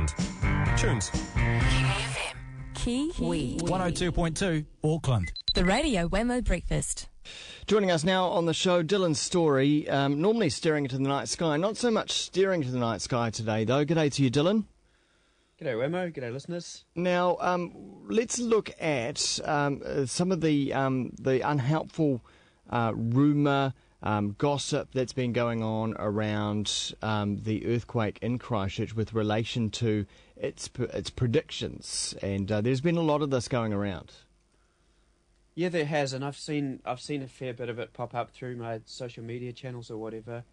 Auckland. Tunes. Kiwi. 102.2 Auckland. The Radio Wammo Breakfast. Joining us now on the show, Dylan Storey, normally staring into the night sky. Not so much staring into the night sky today, though. G'day to you, Dylan. G'day, Wammo. G'day, listeners. Now, let's look at some of the unhelpful rumour, gossip that's been going on around the earthquake in Christchurch with relation to its predictions. And there's been a lot of this going around. Yeah, there has, and I've seen a fair bit of it pop up through my social media channels or whatever,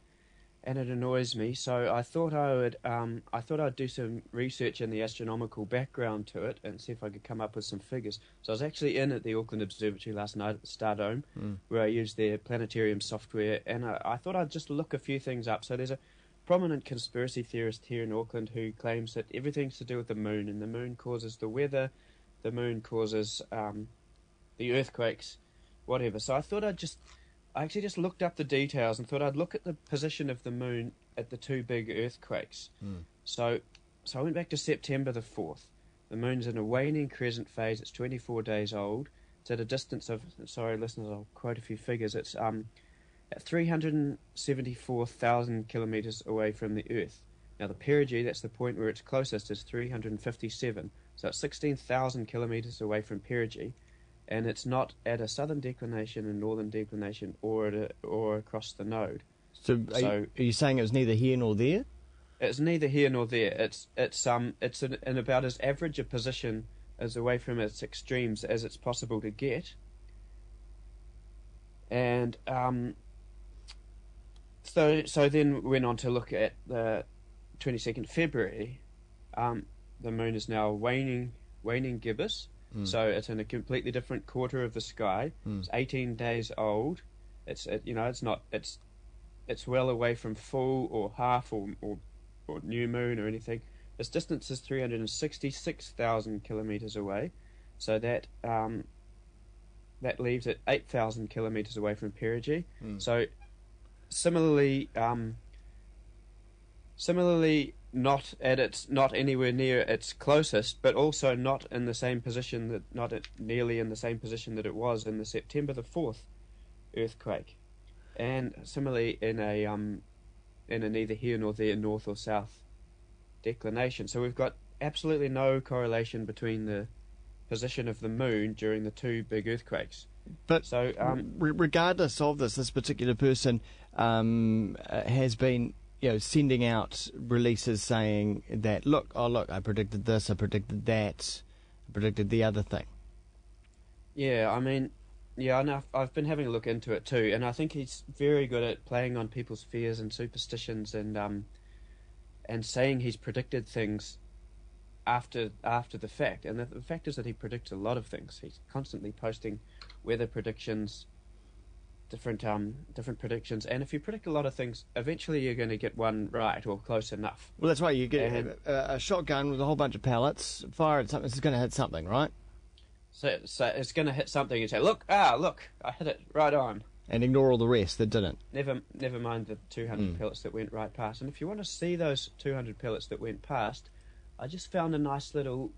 and it annoys me. So I thought I'd do some research in the astronomical background to it and see if I could come up with some figures. So I was actually in at the Auckland Observatory last night at the Stardome, where I used their planetarium software, and I thought I'd just look a few things up. So there's a prominent conspiracy theorist here in Auckland who claims that everything's to do with the moon, and the moon causes the weather, the moon causes the earthquakes, whatever. So I thought I actually just looked up the details and thought I'd look at the position of the moon at the two big earthquakes. So I went back to September the 4th. The moon's in a waning crescent phase. It's 24 days old. It's at a distance of, sorry listeners, I'll quote a few figures. It's at 374,000 kilometres away from the Earth. Now the perigee, that's the point where it's closest, is 357. So it's 16,000 kilometres away from perigee. And it's not at a southern declination, a northern declination, or across the node. So are you saying it was neither here nor there? It's neither here nor there. It's in about as average a position as away from its extremes as it's possible to get. And so then we went on to look at the 22nd February. The moon is now waning gibbous. So it's in a completely different quarter of the sky. It's 18 days old. It's well away from full or half or new moon or anything. Its distance is 366,000 kilometres away. So that leaves it 8,000 kilometres away from perigee. So similarly, not anywhere near its closest, but also not nearly in the same position that it was in the September the 4th earthquake, and similarly in a neither here nor there, north or south declination. So we've got absolutely no correlation between the position of the moon during the two big earthquakes. But so, regardless of this particular person has been, sending out releases saying that, look, I predicted this, I predicted that, I predicted the other thing. Yeah, I mean, I know I've been having a look into it too, and I think he's very good at playing on people's fears and superstitions, and saying he's predicted things after the fact. And the fact is that he predicts a lot of things. He's constantly posting weather predictions, different predictions, and if you predict a lot of things, eventually you're going to get one right or close enough. Well, that's right. You get a shotgun with a whole bunch of pellets, fire at something, it's going to hit something, right? So it's going to hit something, and say, look, I hit it right on. And ignore all the rest that didn't. Never mind the 200 pellets that went right past. And if you want to see those 200 pellets that went past, I just found a nice little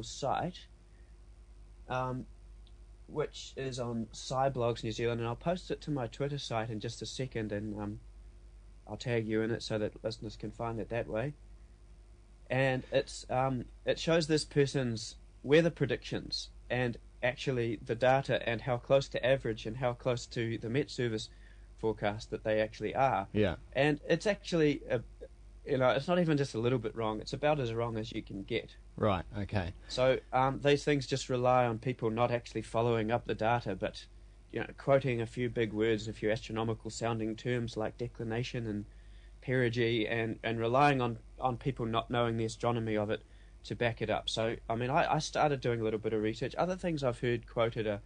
site, which is on Cyblogs New Zealand, and I'll post it to my Twitter site in just a second, and I'll tag you in it so that listeners can find it that way. And it shows this person's weather predictions and actually the data and how close to average and how close to the Met Service forecast that they actually are. Yeah. And it's actually it's not even just a little bit wrong. It's about as wrong as you can get. Right, okay. So these things just rely on people not actually following up the data, but quoting a few big words, a few astronomical sounding terms like declination and perigee, and relying on people not knowing the astronomy of it to back it up. So, I mean, I started doing a little bit of research. Other things I've heard quoted are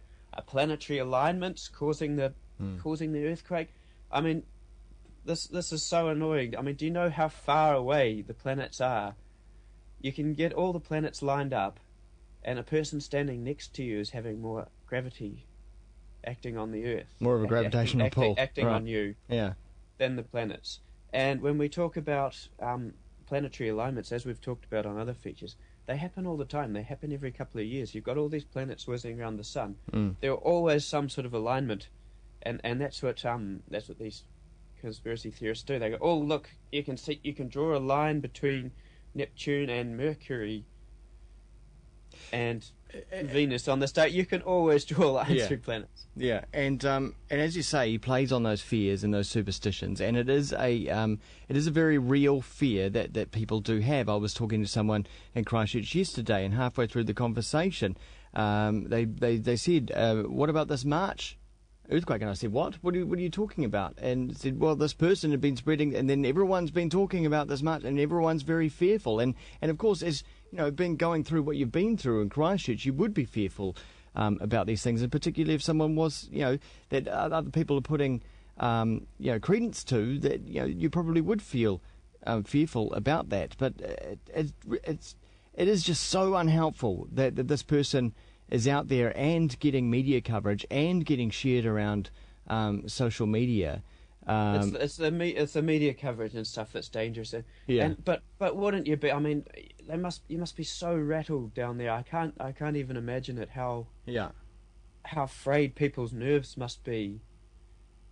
planetary alignments causing the earthquake. I mean, this is so annoying. I mean, do you know how far away the planets are? You can get all the planets lined up, and a person standing next to you is having more gravity acting on the Earth. More of a gravitational pull. Acting right. on you than the planets. And when we talk about planetary alignments, as we've talked about on other features, they happen all the time. They happen every couple of years. You've got all these planets whizzing around the sun. There are always some sort of alignment, and that's what these conspiracy theorists do. They go, oh look, you can draw a line between Neptune and Mercury and Venus on this date. You can always draw lines through planets. Yeah, and as you say, he plays on those fears and those superstitions, and it is a very real fear that people do have. I was talking to someone in Christchurch yesterday, and halfway through the conversation, they said, "What about this March earthquake?" And I said, "What? What are you talking about?" And said, "Well, this person had been spreading, and then everyone's been talking about this March, and everyone's very fearful." And of course, as you know, going through what you've been through in Christchurch, you would be fearful about these things, and particularly if someone was, that other people are putting, credence to, that you probably would feel fearful about that. But it is just so unhelpful that this person is out there and getting media coverage and getting shared around social media. It's the media coverage and stuff that's dangerous. But wouldn't you be? I mean, you must be so rattled down there. I can't even imagine it. How frayed people's nerves must be.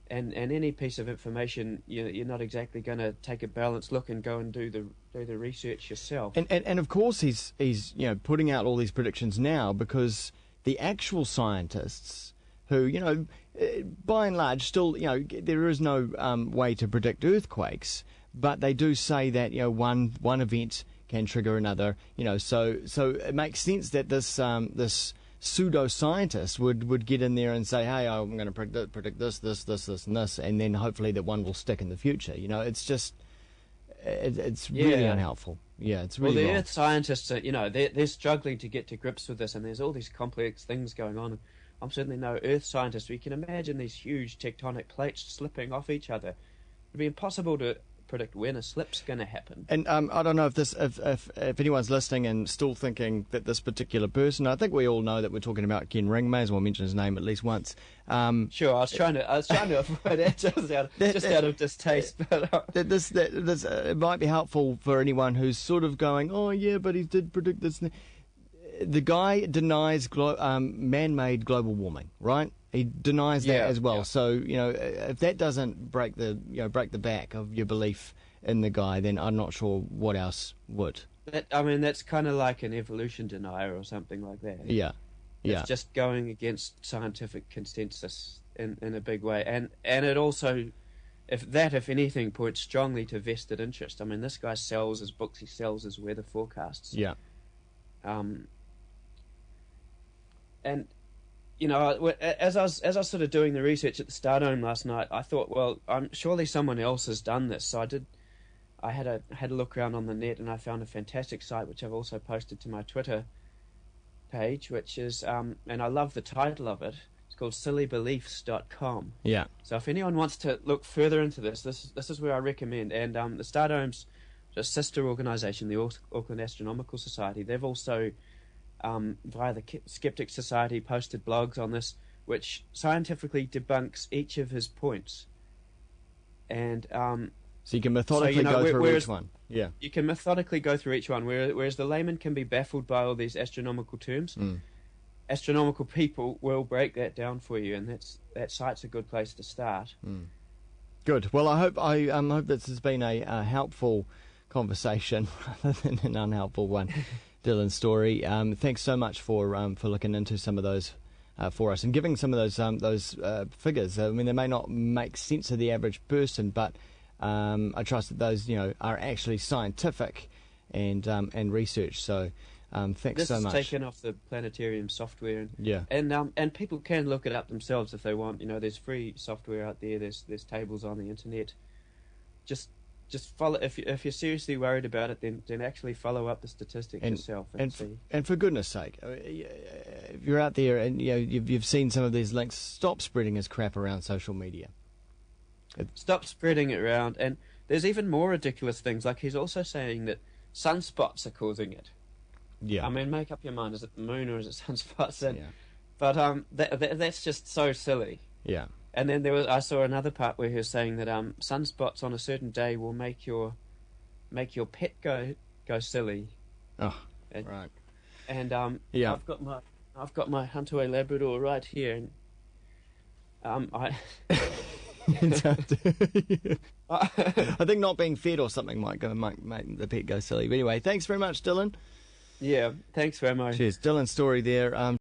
And any piece of information, you're not exactly going to take a balanced look and go and do the research yourself. And of course he's putting out all these predictions now because the actual scientists who by and large still there is no way to predict earthquakes, but they do say that one event can trigger another. So it makes sense that this pseudo-scientist would get in there and say, hey, I'm going to predict this, and this, and then hopefully that one will stick in the future. It's just, it's really unhelpful. Yeah, it's really the wrong. Earth scientists are, they're struggling to get to grips with this, and there's all these complex things going on. I'm certainly no Earth scientist, but you can imagine these huge tectonic plates slipping off each other. It'd be impossible to predict when a slip's going to happen. And I don't know if anyone's listening and still thinking that this particular person, I think we all know that we're talking about Ken Ring. May as well mention his name at least once. Sure, I was trying to avoid it just out of distaste. But this it might be helpful for anyone who's sort of going, oh yeah, but he did predict this. The guy denies man-made global warming, right? He denies that as well. Yeah. So if that doesn't break the back of your belief in the guy, then I'm not sure what else would. That's kind of like an evolution denier or something like that. Yeah, it's just going against scientific consensus in a big way, and it also, if anything, points strongly to vested interest. I mean, this guy sells his books, he sells his weather forecasts. Yeah. And as I was sort of doing the research at the Stardome last night, I thought, well, surely someone else has done this. So I had a look around on the net, and I found a fantastic site which I've also posted to my Twitter page, which is and I love the title of it. It's called sillybeliefs.com. Yeah. So if anyone wants to look further into this is where I recommend. And the Stardome's sister organisation, the Auckland Astronomical Society, they've also via the Skeptic Society posted blogs on this, which scientifically debunks each of his points. And so you can methodically go through each one. Yeah, you can methodically go through each one, whereas the layman can be baffled by all these astronomical terms. Astronomical people will break that down for you, and that site's a good place to start. Good. Well, I hope this has been a helpful conversation rather than an unhelpful one. Dylan Storey, thanks so much for looking into some of those for us and giving some of those figures. I mean, they may not make sense to the average person, but I trust that those are actually scientific and research. So thanks so much. This is taken off the planetarium software, and and people can look it up themselves if they want. There's free software out there. There's tables on the internet. Just follow. If you're seriously worried about it, then actually follow up the statistics yourself and see. And for goodness sake, if you're out there and you've seen some of these links, stop spreading his crap around social media. Stop spreading it around. And there's even more ridiculous things. Like he's also saying that sunspots are causing it. Yeah. I mean, make up your mind. Is it the moon or is it sunspots? But that's just so silly. Yeah. And then I saw another part where he was saying that sunspots on a certain day will make your make your pet go silly. Oh, And, right. And Yeah. I've got my Huntaway Labrador right here, and I I think not being fed or something might make the pet go silly. But anyway, thanks very much, Dylan. yeah. Thanks very much. Cheers. Dylan's story there.